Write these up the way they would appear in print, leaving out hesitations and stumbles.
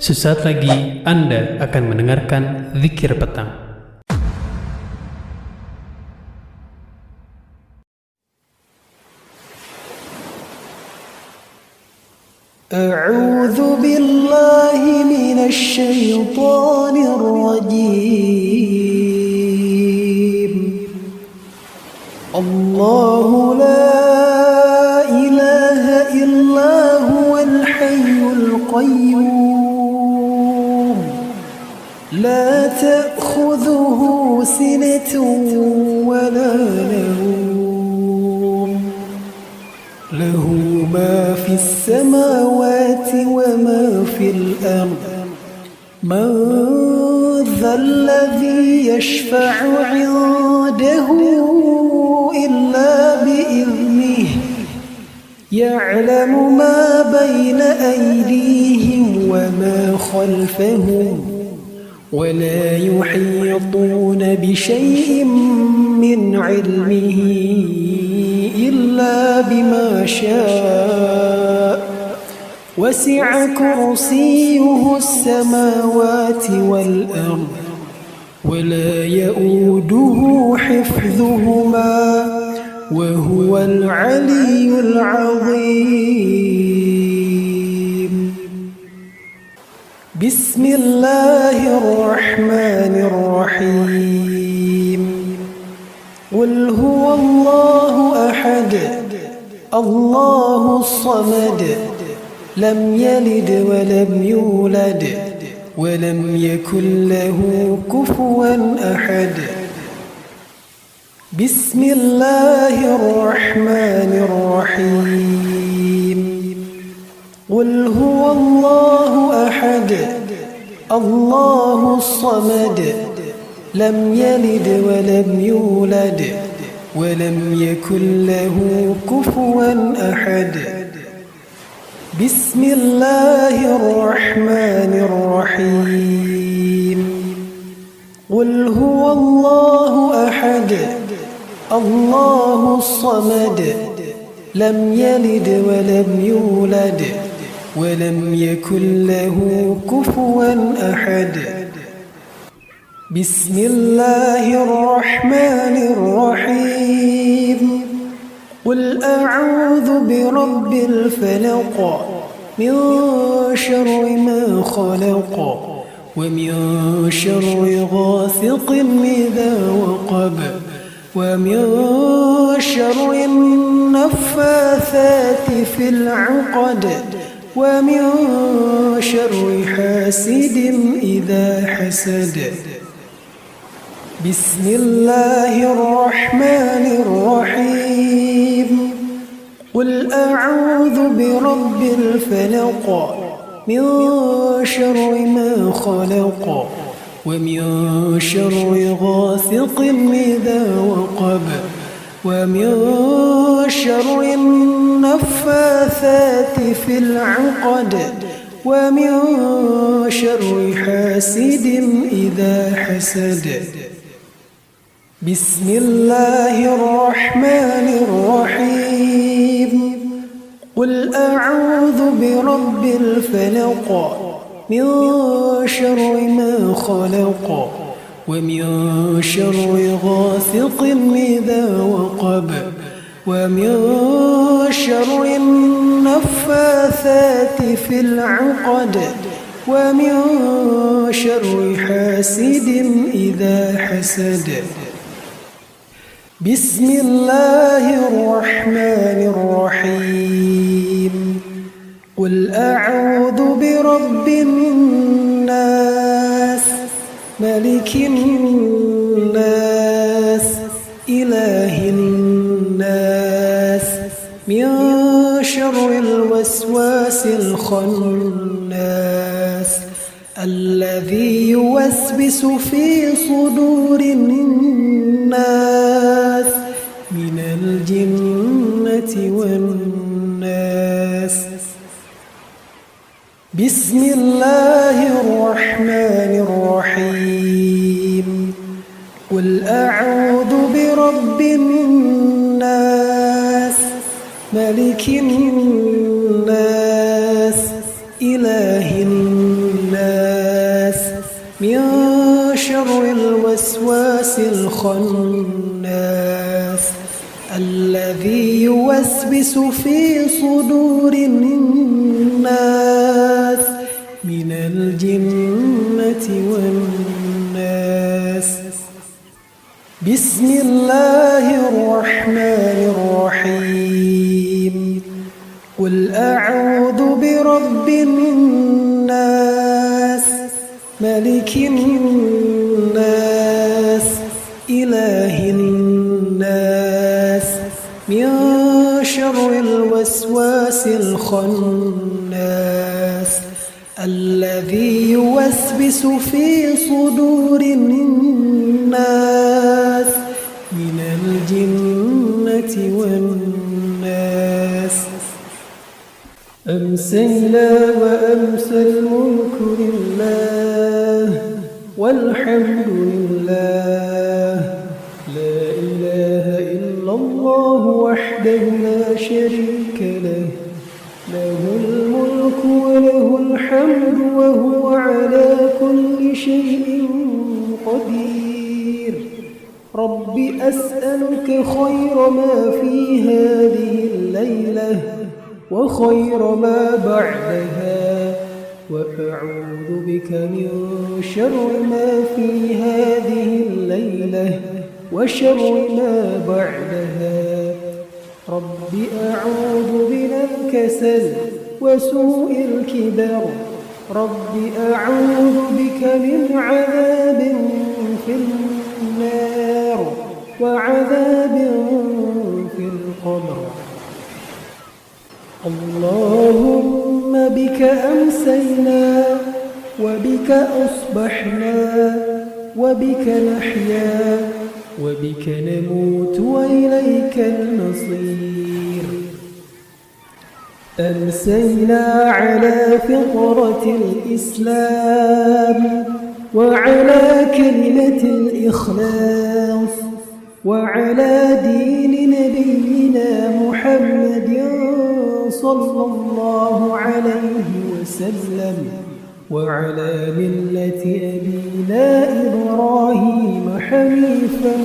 Sesaat lagi Anda akan mendengarkan Zikir Petang. أعوذ بالله من الشيطان الرجيم. الله لا إله إلا هو الحي القيوم لا تأخذه سنة ولا نوم له ما في السماوات وما في الأرض من ذا الذي يشفع عنده إلا بإذنه يعلم ما بين أيديهم وما خلفهم ولا يحيطون بشيء من علمه إلا بما شاء وسع كرسيه السماوات والأرض ولا يؤوده حفظهما وهو العلي العظيم. بسم الله الرحمن الرحيم. قل هو الله أحد الله الصمد لم يلد ولم يولد ولم يكن له كفوا أحد. بسم الله الرحمن الرحيم. قل هو الله أحد الله الصمد لم يلد ولم يولد ولم يكن له كفوا أحد. بسم الله الرحمن الرحيم. قل هو الله أحد الله الصمد لم يلد ولم يولد ولم يكن له كفوا أحد. بسم الله الرحمن الرحيم. قل أعوذ برب الفلق من شر ما خلق ومن شر غاسق إذا وقب ومن شر النفاثات في العقد ومن شر حاسد إذا حسد. بسم الله الرحمن الرحيم. قل أعوذ برب الفلق من شر ما خلق ومن شر غاسق إذا وقب ومن شر النفاثات في العقد ومن شر حاسد إذا حسد. بسم الله الرحمن الرحيم. قل أعوذ برب الفلق من شر ما خلق ومن شر غاسق إذا وقب ومن شر النفاثات في العقد ومن شر حاسد إذا حسد. بسم الله الرحمن الرحيم. قل أعوذ برب الناس ملك الناس إله الناس من شر الوسواس الخناس الذي يوسوس في صدور الناس من الجنة والناس. بسم الله الرحمن الرحيم. قل أعوذ برب الناس ملك الناس إله الناس شر الوسواس الخناس الذي يوسوس في صدور الناس من الجنة والناس. بسم الله الرحمن الرحيم. قل أعوذ برب الناس ملك الناس إله الناس من شر الوسواس الخناس الذي يوسوس في صدور الناس من الجنة والناس. أمسينا وأمسى الملك لله والحمد لله لا إله إلا الله وحده لا شريك له له الملك وله الحمد وهو على كل شيء قدير. رب أسألك خير ما في هذه الليلة وخير ما بعدها وأعوذ بك من شر ما في هذه الليلة وشر ما بعدها. رب أعوذ من الكسل وسوء الكبر. رب أعوذ بك من عذاب في النار وعذاب في القبر. اللهم بك أمسينا وبك أصبحنا وبك نحيا وبك نموت وإليك المصير. أمسينا على فطرة الإسلام وعلى كلمة الإخلاص وعلى دين نبينا محمد صلى الله عليه وسلم وعلى ملة أبينا إبراهيم حنيفا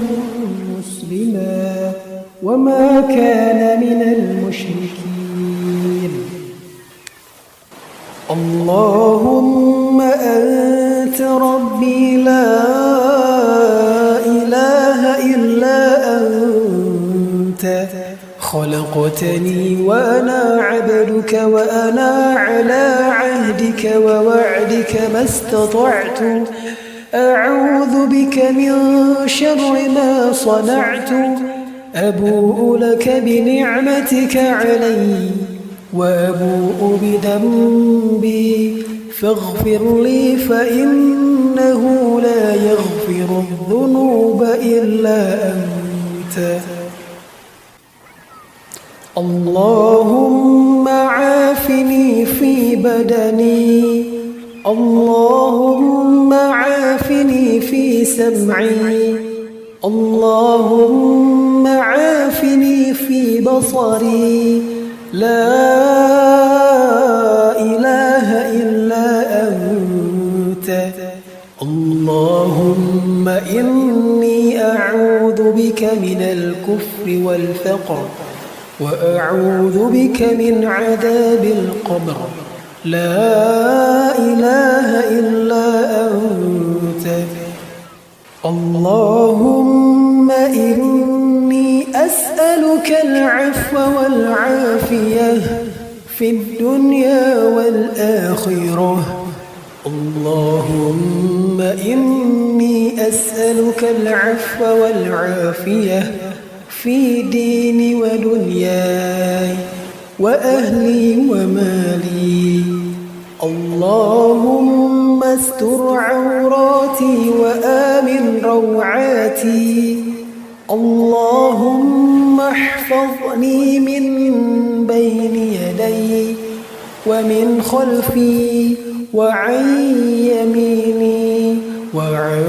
مسلما وما كان من المشركين. اللهم أنت ربي لا إله إلا أنت خلقتني وأنا عبدك وأنا على عهدك ووعدك ما استطعت. أعوذ بك من شر ما صنعت. أبوء لك بنعمتك علي وأبوء بذنبي فاغفر لي فإنه لا يغفر الذنوب إلا أنت. اللهم عافني في بدني. اللهم عافني في سمعي. اللهم عافني في بصري. لا إله إلا أنت. اللهم إني أعوذ بك من الكفر والفقر وأعوذ بك من عذاب القبر. لا إله إلا أنت. اللهم إني أسألك العفو والعافية في الدنيا والآخرة. اللهم إني أسألك العفو والعافية في ديني ودنياي وأهلي ومالي. اللهم استر عوراتي وآمن روعاتي. اللهم احفظني من بين يدي ومن خلفي وعن يميني وعن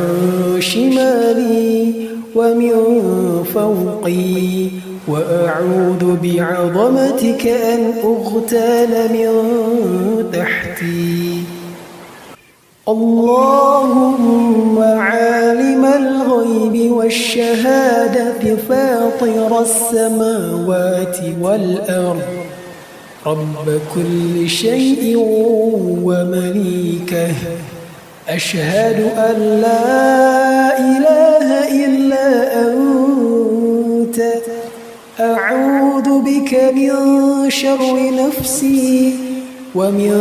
شمالي ومن فوقي. وأعوذ بعظمتك أن أغتال من تحتي. اللهم عالم الغيب والشهادة فاطر السماوات والأرض رب كل شيء ومليكه أشهد أن لا إله إلا أنت أعوذ بك من شر نفسي ومن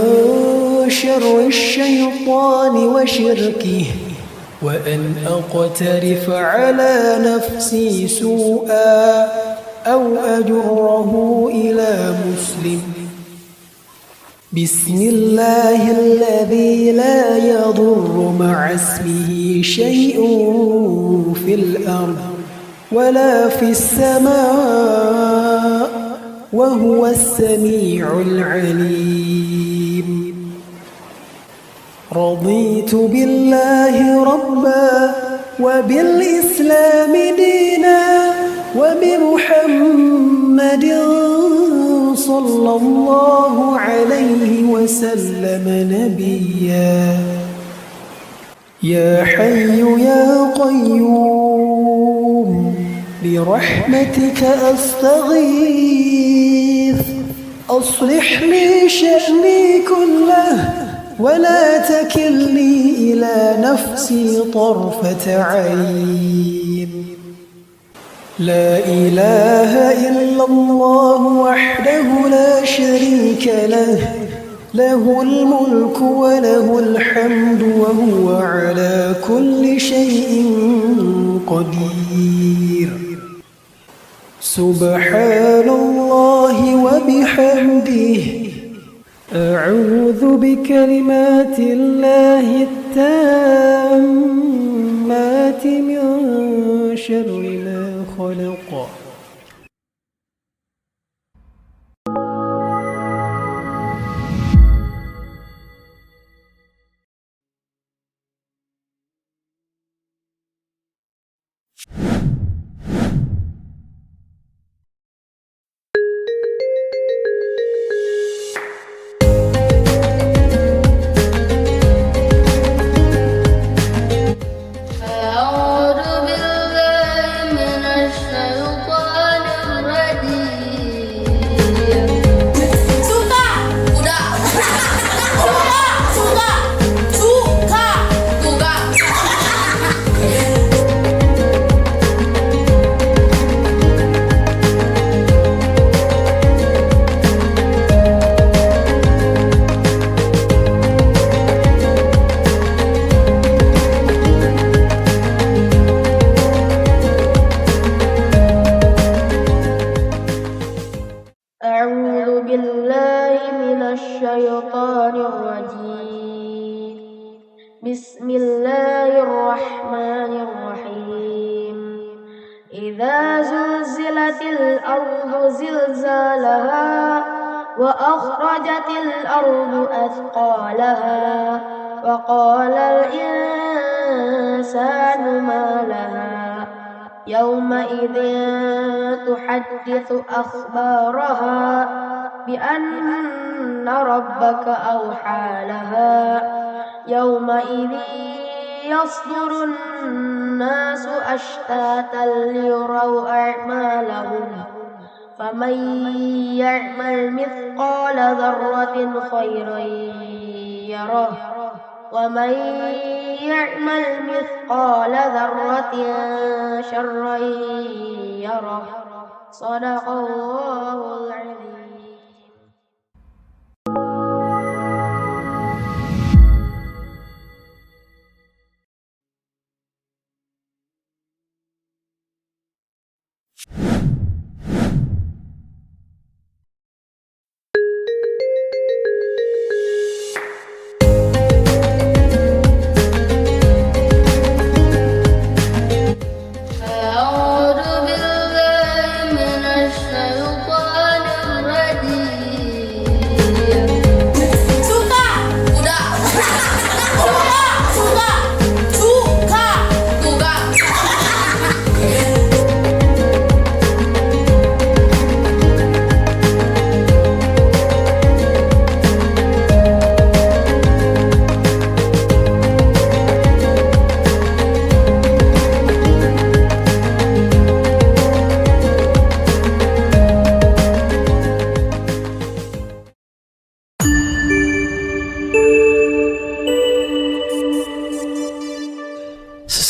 شر الشيطان وشركه وأن أقترف على نفسي سوءا أو أجره إلى مسلم. بسم الله الذي لا يضر مع اسمه شيء في الأرض ولا في السماء وهو السميع العليم. رضيت بالله ربا وبالإسلام دينا وبمحمد صلى الله عليه وسلم نبيا. يا حي يا قيوم برحمتك أستغيث أصلح لي شأني كله ولا تكلني إلى نفسي طرفة عين. لا إله إلا الله وحده لا شريك له له الملك وله الحمد وهو على كل شيء قدير. سبحان الله وبحمده أعوذ بكلمات الله التامات من شر ما خلق. أعوذ بالله من الشيطان الرجيم. بسم الله الرحمن الرحيم. إذا زلزلت الأرض زلزالها وأخرجت الأرض أثقالها وقال الإنسان ما لها يومئذ تحدث أخبارها بأن ربك أوحى لها يومئذ يصدر الناس أشتاتا ليروا أعمالهم فمن يعمل مثقال ذرة خيرا يره ومن يعمل مثقال ذرة شرا يره. صدق الله العظيم. أعوذ بالله من الشيطان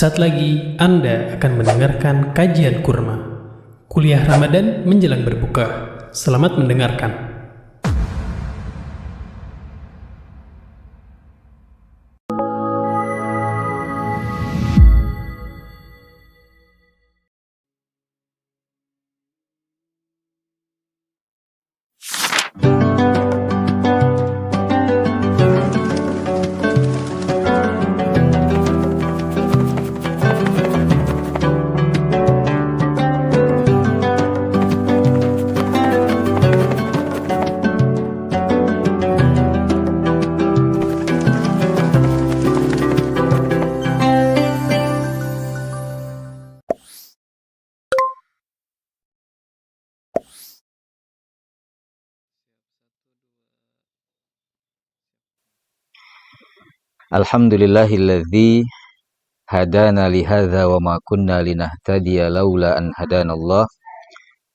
Saat lagi Anda akan mendengarkan kajian kurma. Kuliah Ramadan menjelang berbuka. Selamat mendengarkan. Alhamdulillahilladzi hadana lihadza wa ma kunna linahtadiya laula an hadanallah.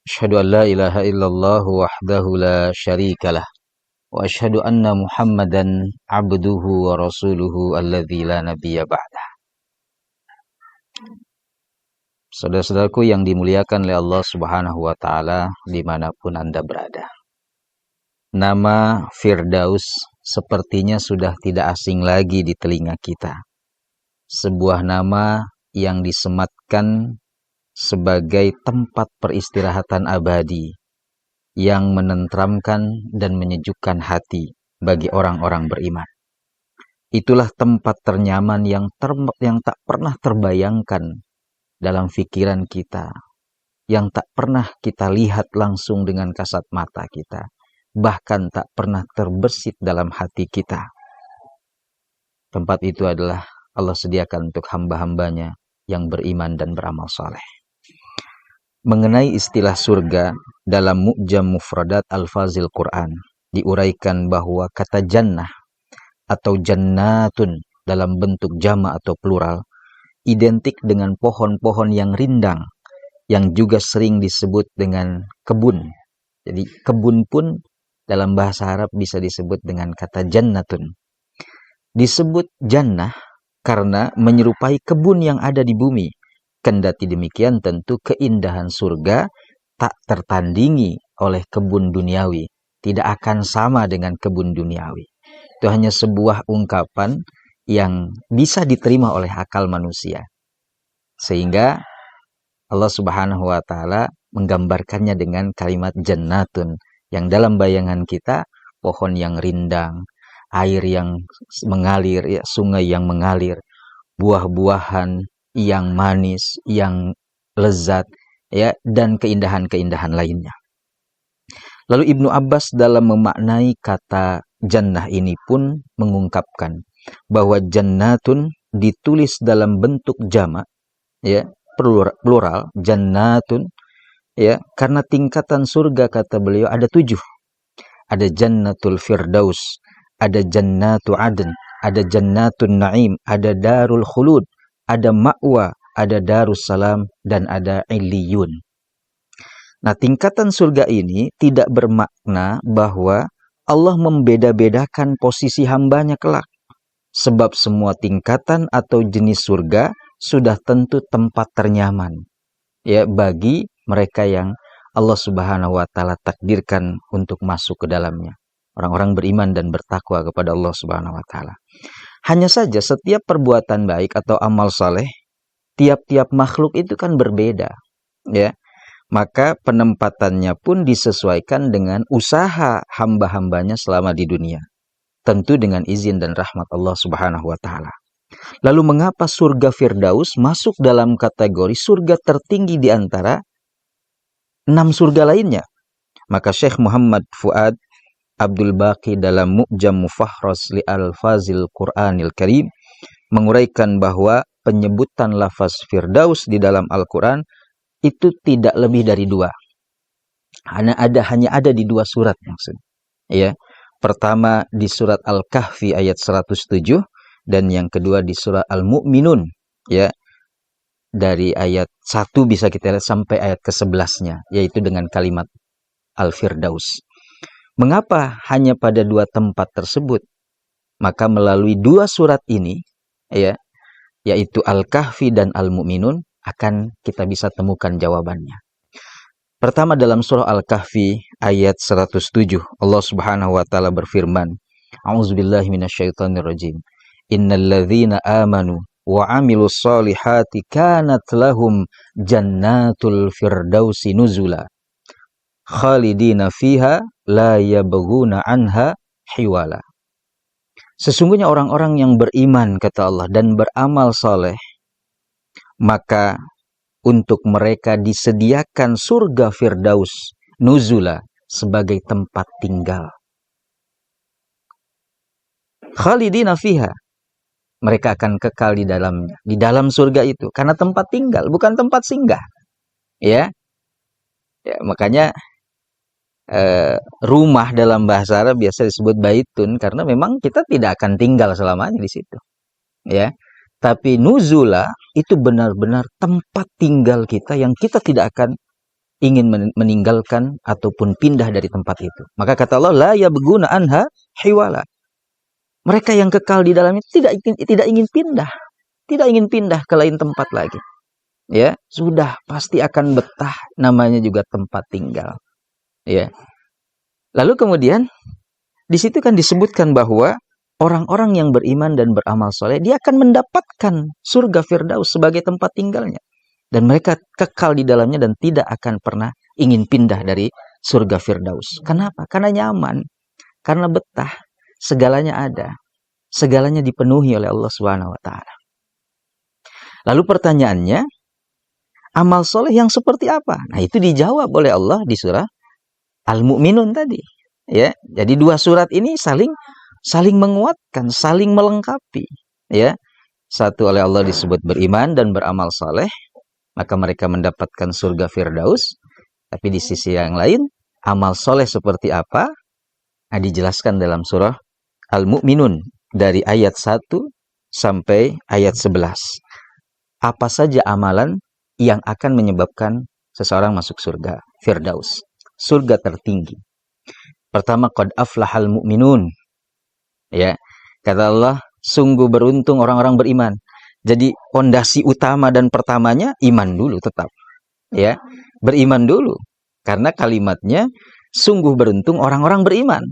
Asyhadu an la ilaha illallah wahdahu la syarikalah wa asyhadu anna Muhammadan abduhu wa rasuluhu alladzi la nabiyya ba'dah. Saudara-saudaraku yang dimuliakan oleh Allah Subhanahu wa taala dimanapun Anda berada. Nama Firdaus sepertinya sudah tidak asing lagi di telinga kita. Sebuah nama yang disematkan sebagai tempat peristirahatan abadi yang menenteramkan dan menyejukkan hati bagi orang-orang beriman. Itulah tempat ternyaman yang tak pernah terbayangkan dalam pikiran kita, yang tak pernah kita lihat langsung dengan kasat mata kita, bahkan tak pernah terbersit dalam hati kita. Tempat itu adalah Allah sediakan untuk hamba-hambanya yang beriman dan beramal saleh. Mengenai istilah surga dalam Mu'jam Mufradat Al-Fazil Quran diuraikan bahwa kata jannah atau jannatun dalam bentuk jama' atau plural identik dengan pohon-pohon yang rindang yang juga sering disebut dengan kebun. Jadi kebun pun dalam bahasa Arab bisa disebut dengan kata jannatun. Disebut jannah karena menyerupai kebun yang ada di bumi. Kendati demikian tentu keindahan surga tak tertandingi oleh kebun duniawi. Tidak akan sama dengan kebun duniawi. Itu hanya sebuah ungkapan yang bisa diterima oleh akal manusia. Sehingga Allah Subhanahu wa taala menggambarkannya dengan kalimat jannatun, yang dalam bayangan kita pohon yang rindang, air yang mengalir, ya, sungai yang mengalir, buah-buahan yang manis, yang lezat, ya, dan keindahan-keindahan lainnya. Lalu Ibnu Abbas dalam memaknai kata jannah ini pun mengungkapkan bahwa jannatun ditulis dalam bentuk jamak, ya, plural, jannatun, ya, karena tingkatan surga kata beliau ada 7. Ada jannatul firdaus, ada jannatu adn, ada jannatun naim, ada darul khulud, ada ma'wa, ada darus salam, dan ada illiyun. Nah, tingkatan surga ini tidak bermakna bahwa Allah membeda-bedakan posisi hambanya kelak. Sebab semua tingkatan atau jenis surga sudah tentu tempat ternyaman, ya, bagi mereka yang Allah Subhanahu wa taala takdirkan untuk masuk ke dalamnya. Orang-orang beriman dan bertakwa kepada Allah Subhanahu wa taala. Hanya saja setiap perbuatan baik atau amal saleh, tiap-tiap makhluk itu kan berbeda, ya. Maka penempatannya pun disesuaikan dengan usaha hamba-hambanya selama di dunia. Tentu dengan izin dan rahmat Allah Subhanahu wa taala. Lalu mengapa surga Firdaus masuk dalam kategori surga tertinggi di antara 6 surga lainnya? Maka Syekh Muhammad Fuad Abdul Baqi dalam Mu'jam Mufahras li Al-Fazil Quranil Karim menguraikan bahwa penyebutan lafaz Firdaus di dalam Al-Quran itu tidak lebih dari 2. Hanya ada di 2 surat maksudnya. Ya. Pertama di surat Al-Kahfi ayat 107 dan yang kedua di surat Al-Mu'minun, ya. Dari ayat 1 bisa kita lihat sampai ayat ke-11-nya, yaitu dengan kalimat Al-Firdaus. Mengapa hanya pada 2 tempat tersebut? Maka melalui 2 surat ini, ya, yaitu Al-Kahfi dan Al-Mu'minun, akan kita bisa temukan jawabannya. Pertama dalam surah Al-Kahfi ayat 107, Allah Subhanahu wa taala berfirman, A'udzubillahi minasyaitonirrajim. Innalladzina amanu wa 'amilus solihati kanat lahum jannatul firdausi nuzula khalidina fiha la yabghuna anha hiwala. Sesungguhnya orang-orang yang beriman, kata Allah, dan beramal soleh, maka untuk mereka disediakan surga Firdaus nuzula sebagai tempat tinggal. Khalidina fiha, mereka akan kekal di dalamnya, di dalam surga itu, karena tempat tinggal, bukan tempat singgah. Ya, makanya rumah dalam bahasa Arab biasa disebut baitun, karena memang kita tidak akan tinggal selamanya di situ. Ya. Tapi nuzula itu benar-benar tempat tinggal kita yang kita tidak akan ingin meninggalkan ataupun pindah dari tempat itu. Maka kata Allah, la yabghuna anha hiwala. Mereka yang kekal di dalamnya tidak ingin pindah ke lain tempat lagi. Ya, sudah pasti akan betah, namanya juga tempat tinggal. Ya. Lalu kemudian di situ kan disebutkan bahwa orang-orang yang beriman dan beramal soleh, dia akan mendapatkan surga Firdaus sebagai tempat tinggalnya. Dan mereka kekal di dalamnya dan tidak akan pernah ingin pindah dari surga Firdaus. Kenapa? Karena nyaman. Karena betah. Segalanya ada. Segalanya dipenuhi oleh Allah SWT. Lalu pertanyaannya, amal soleh yang seperti apa? Nah, itu dijawab oleh Allah di surah Al-Mu'minun tadi. Ya, jadi dua surat ini saling menguatkan, saling melengkapi. Ya, satu oleh Allah disebut beriman dan beramal soleh, maka mereka mendapatkan surga Firdaus. Tapi di sisi yang lain, amal soleh seperti apa? Nah, dijelaskan dalam surah Al-Mu'minun dari ayat 1 sampai ayat 11. Apa saja amalan yang akan menyebabkan seseorang masuk surga Firdaus, surga tertinggi. Pertama, qad aflahal mu'minun. Ya, kata Allah, sungguh beruntung orang-orang beriman. Jadi pondasi utama dan pertamanya iman dulu tetap. Ya, beriman dulu. Karena kalimatnya sungguh beruntung orang-orang beriman.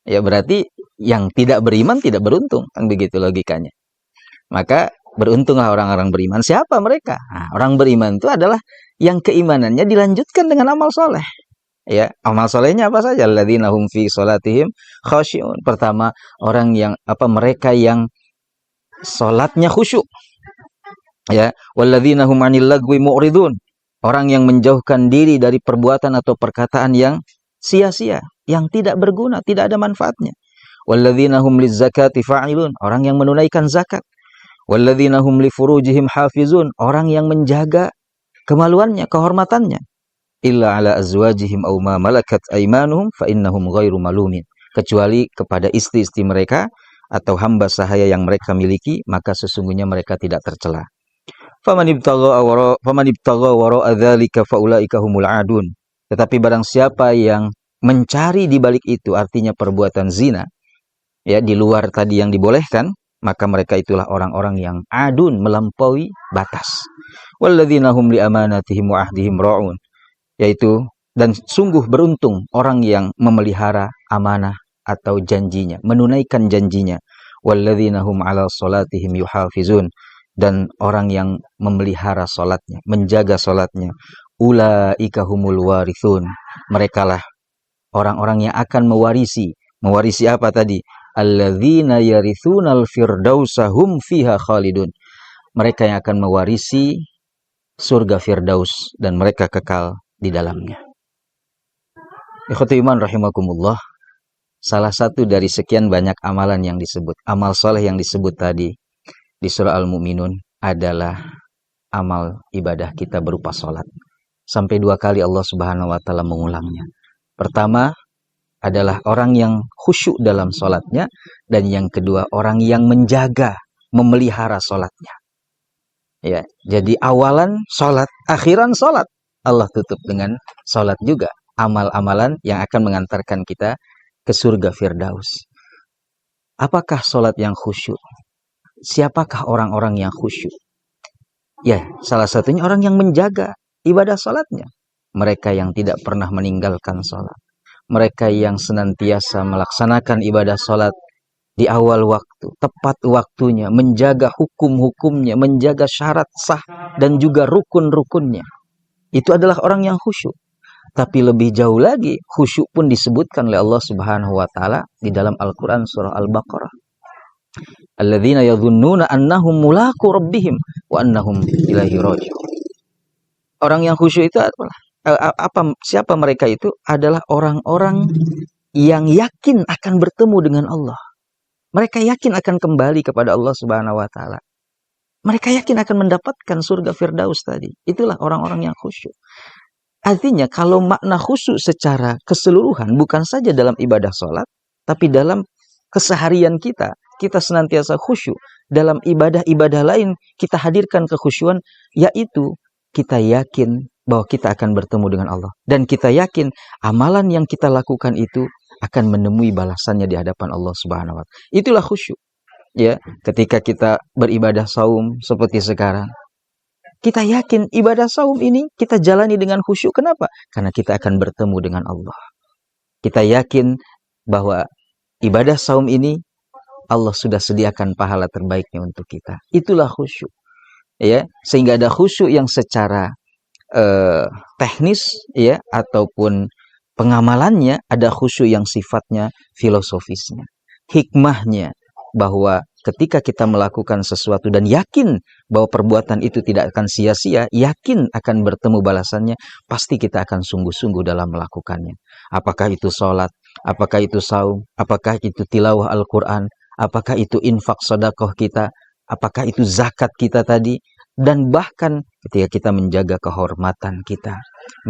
Ya, berarti yang tidak beriman tidak beruntung, kan begitu logikanya. Maka beruntunglah orang-orang beriman. Siapa mereka? Nah, orang beriman itu adalah yang keimanannya dilanjutkan dengan amal soleh. Ya, amal solehnya apa saja? Alladzina hum fi sholatihim khasyi'un. Pertama, orang yang mereka yang sholatnya khusyuk. Ya, walladzina hum 'anil lagwi mu'ridun. Orang yang menjauhkan diri dari perbuatan atau perkataan yang sia-sia, yang tidak berguna, tidak ada manfaatnya. Walladzina hum lizzakati fa'ilun. Orang yang menunaikan zakat. Walladzina hum li furujihim hafizun. Orang yang menjaga kemaluannya, kehormatannya. Illa ala azwajihim aw ma malakat aymanuhum fa innahum ghairu malumin. Kecuali kepada istri-istri mereka atau hamba sahaya yang mereka miliki, maka sesungguhnya mereka tidak tercela. Faman ibtagha wara'a dzalika faulaika humul adun. Tetapi barang siapa yang mencari di balik itu, artinya perbuatan zina, ya, di luar tadi yang dibolehkan, maka mereka itulah orang-orang yang adun, melampaui batas. Walladzina hum li amanatihim wa ahdihim ra'un. Yaitu, dan sungguh beruntung orang yang memelihara amanah atau janjinya, menunaikan janjinya. Walladzina hum 'ala sholatihim yuhafizun. Dan orang yang memelihara sholatnya, menjaga sholatnya. Ulaika humul warithun. Merekalah orang-orang yang akan mewarisi. Mewarisi apa tadi? Alladzina yarithunal firdausa hum fiha khalidun. Mereka yang akan mewarisi surga Firdaus dan mereka kekal di dalamnya. Ikhwati iman rahimakumullah. Salah satu dari sekian banyak amalan yang disebut, amal soleh yang disebut tadi di surah Al-Mu'minun adalah amal ibadah kita berupa sholat. Sampai 2 kali Allah Subhanahu wa taala mengulangnya. Pertama adalah orang yang khusyuk dalam sholatnya, dan yang kedua orang yang menjaga, memelihara sholatnya. Ya, jadi awalan sholat, akhiran sholat. Allah tutup dengan sholat juga. Amal-amalan yang akan mengantarkan kita ke surga Firdaus. Apakah sholat yang khusyuk? siapakah orang-orang yang khusyuk? Ya, salah satunya orang yang menjaga ibadah salatnya. Mereka yang tidak pernah meninggalkan salat. Mereka yang senantiasa melaksanakan ibadah salat di awal waktu, tepat waktunya, menjaga hukum-hukumnya, menjaga syarat sah dan juga rukun-rukunnya. Itu adalah orang yang khusyuk. Tapi lebih jauh lagi, khusyuk pun disebutkan oleh Allah Subhanahu wa taala di dalam Al-Qur'an surah Al-Baqarah. Alladzina yadhunnuna annahum mulaqu rabbihim wa annahum ilaihi raji'un. Orang yang khusyuk itu adalah siapa mereka itu? Adalah orang-orang yang yakin akan bertemu dengan Allah. Mereka yakin akan kembali kepada Allah Subhanahu wa taala. Mereka yakin akan mendapatkan surga Firdaus tadi. Itulah orang-orang yang khusyuk. Artinya kalau makna khusyuk secara keseluruhan bukan saja dalam ibadah sholat, tapi dalam keseharian kita, kita senantiasa khusyuk. Dalam ibadah-ibadah lain kita hadirkan kekhusyuan, yaitu kita yakin bahwa kita akan bertemu dengan Allah. Dan kita yakin amalan yang kita lakukan itu akan menemui balasannya di hadapan Allah Subhanahu wa taala. Itulah khusyuk. Ya, ketika kita beribadah saum seperti sekarang, kita yakin ibadah saum ini kita jalani dengan khusyuk. Kenapa? Karena kita akan bertemu dengan Allah. Kita yakin bahwa ibadah saum ini Allah sudah sediakan pahala terbaiknya untuk kita. Itulah khusyuk. Ya, sehingga ada khusyuk yang secara teknis, ya, ataupun pengamalannya, ada khusyuk yang sifatnya filosofisnya, hikmahnya, bahwa ketika kita melakukan sesuatu dan yakin bahwa perbuatan itu tidak akan sia-sia, yakin akan bertemu balasannya, pasti kita akan sungguh-sungguh dalam melakukannya. Apakah itu sholat, apakah itu saum, apakah itu tilawah Al-Quran, apakah itu infak sedekah kita, apakah itu zakat kita tadi, dan bahkan ketika kita menjaga kehormatan kita,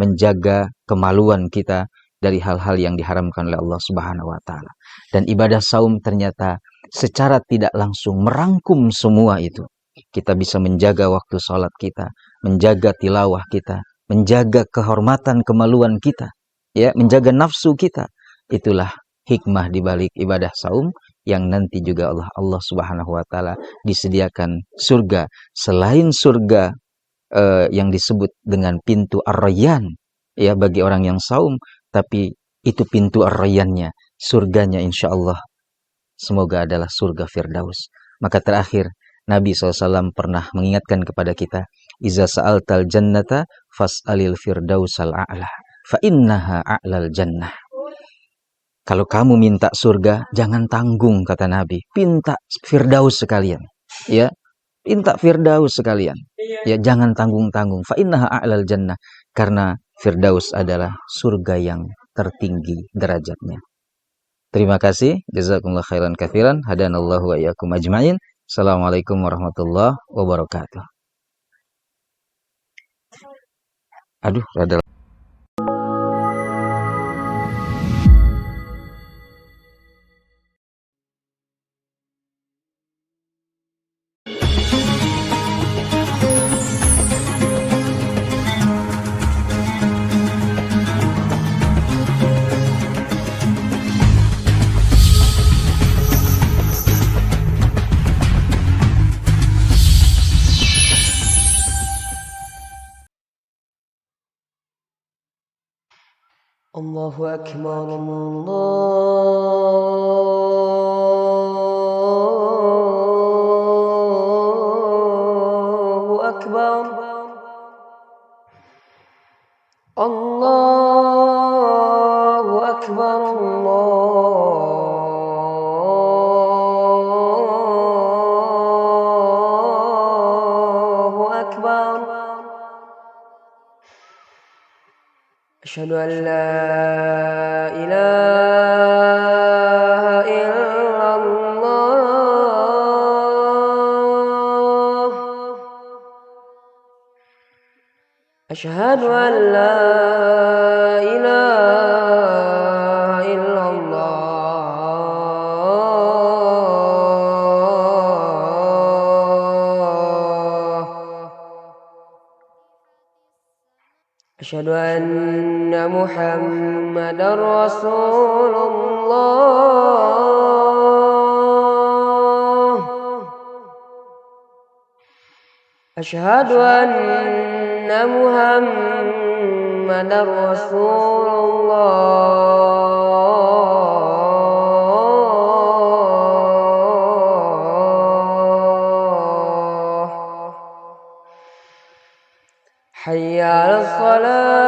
menjaga kemaluan kita dari hal-hal yang diharamkan oleh Allah Subhanahu wa taala. Dan ibadah saum ternyata secara tidak langsung merangkum semua itu. Kita bisa menjaga waktu sholat kita, menjaga tilawah kita, menjaga kehormatan kemaluan kita, ya, menjaga nafsu kita. Itulah hikmah di balik ibadah saum, yang nanti juga Allah Subhanahu wa taala disediakan surga selain surga yang disebut dengan pintu Ar-Rayyan, ya, bagi orang yang saum, tapi itu pintu Ar-Rayyannya, surganya insyaallah semoga adalah surga Firdaus. Maka terakhir Nabi SAW pernah mengingatkan kepada kita, iza sa'altal jannata fas'alil firdausal a'la fa innaha a'lal jannah. Kalau kamu minta surga, jangan tanggung, kata Nabi. Minta Firdaus sekalian. Ya, minta Firdaus sekalian. Ya, jangan tanggung-tanggung. Fa innaha a'lal jannah. Karena Firdaus adalah surga yang tertinggi derajatnya. Terima kasih. Jazakumullah khairan katsiran. Hadanallahu wa iyyakum ajmain. Assalamualaikum warahmatullahi wabarakatuh. Aduh, rada الله أكبر الله أكبر الله أكبر الله أكبر أشهد أن لا إله إلا الله أشهد أن لا إله إلا الله أشهد أن محمدا رسول الله Asyhadu anna Muhammadar Rasulullah. Hayya 'alas salah.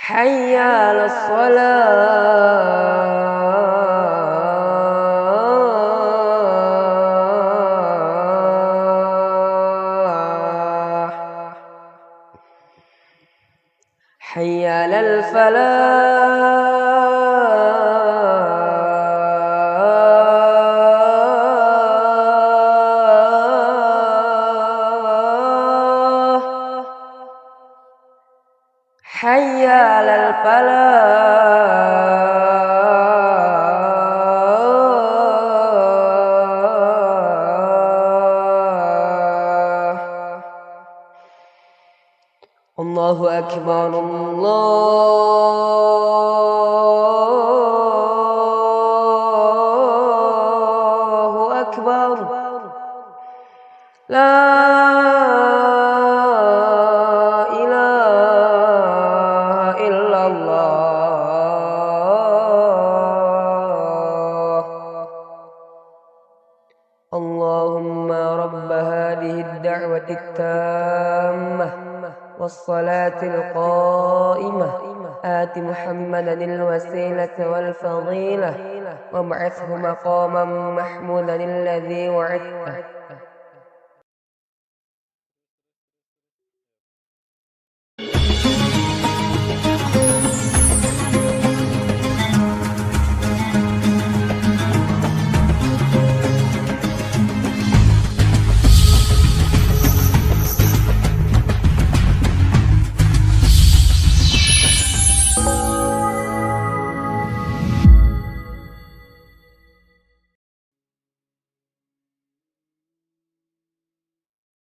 Hayya 'alas salah. Hayya 'alal falah. Hayya 'alal falah. Allahu akbar, Allahu akbar. La ilaha illallah. Allahumma rabba hadhihi ad-da'wati at-tammah والصلاة القائمة آت محمدا الوسيلة والفضيلة وابعثه مقاما محمودا الذي وعدته